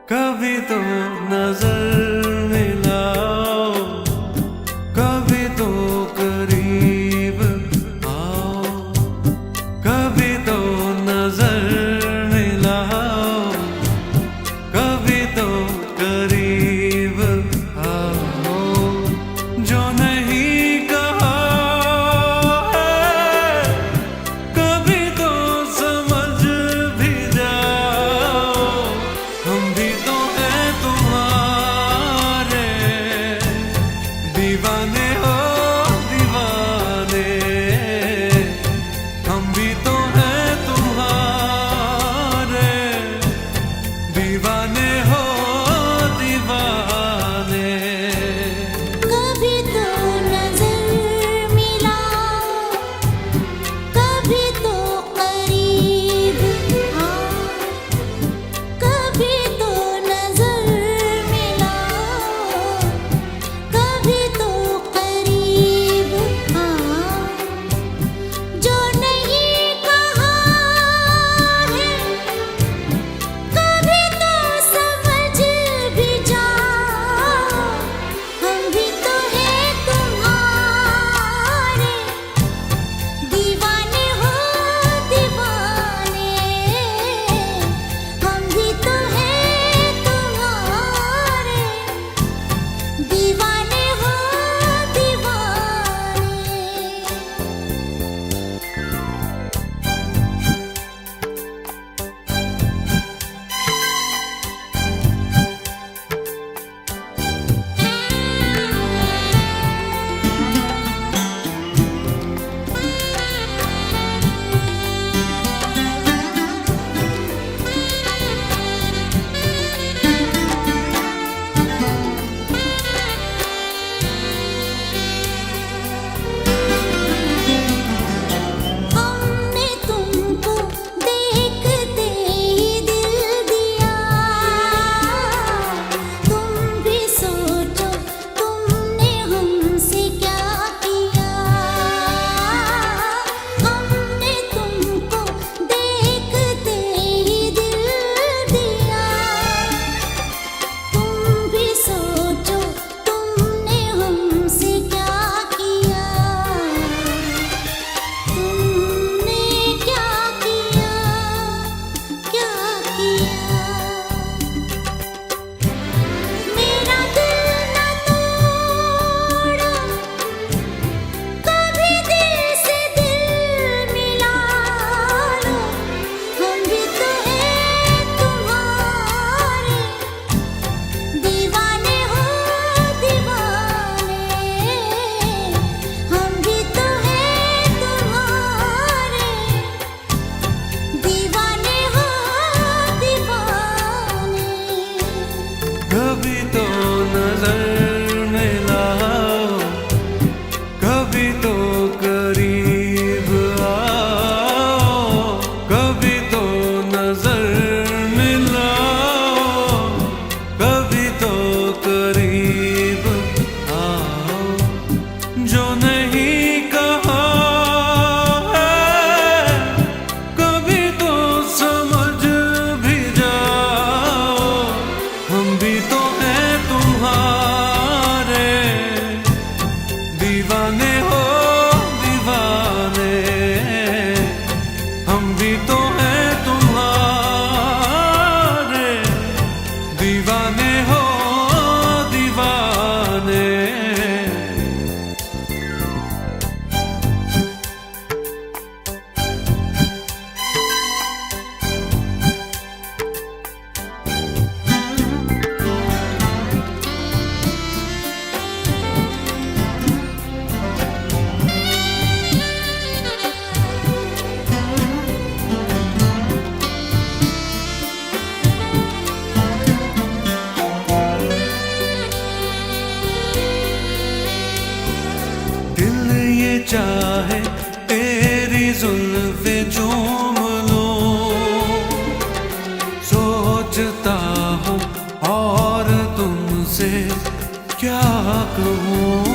कभी तो नजर मिलाओ, कभी तो करीब आओ, कभी तो नजर मिलाओ, कभी तो करीब आओ। जो नहीं कहा है कभी तो समझ भी जाओ। हम भी तो हैं तुम्हारे दीवाने हो दीवाने, हम भी तो हैं तुम्हारे दीवाने हो दीवाने। कभी तो नजर मिलाओ, कभी तो करीब आओ, कभी तो नजर मिलाओ, कभी तो करीब आओ। जो नहीं कहा है कभी तो समझ भी जाओ। हम भी तो हैं तुम्हारे दीवाने हो दीवाने, हम भी तो हैं तुम्हारे दीवाने हो दीवाने। हमने तुमको देखते ही दिल दिया, तुम भी सोचो तुमने हमसे क्या किया। हमने तुमको देखते ही दिल दिया, तुम भी सोचो तुमने हमसे क्या किया। तुमने क्या किया, क्या किया। मेरा दिल न तोड़ो, कभी दिल से दिल मिला लो। हम भी तो हैं तुम्हारे दीवाने हो दीवाने, हम भी तो हैं तुम्हारे दीवाने हो दीवाने। कभी तो नजर मिलाओ, कभी तो करीब आओ, कभी तो नजर मिलाओ, कभी तो करीब आओ। जो नहीं कहा है कभी तो समझ भी जाओ। हम भी तो हैं तुम्हारे दीवाने हो दीवाने, हम भी तो हैं तुम्हारे दीवाने हो दीवाने। दिल ये चाहे तेरी जुल्फे चूम लूं, सोचता हूँ और तुमसे क्या कहूँ।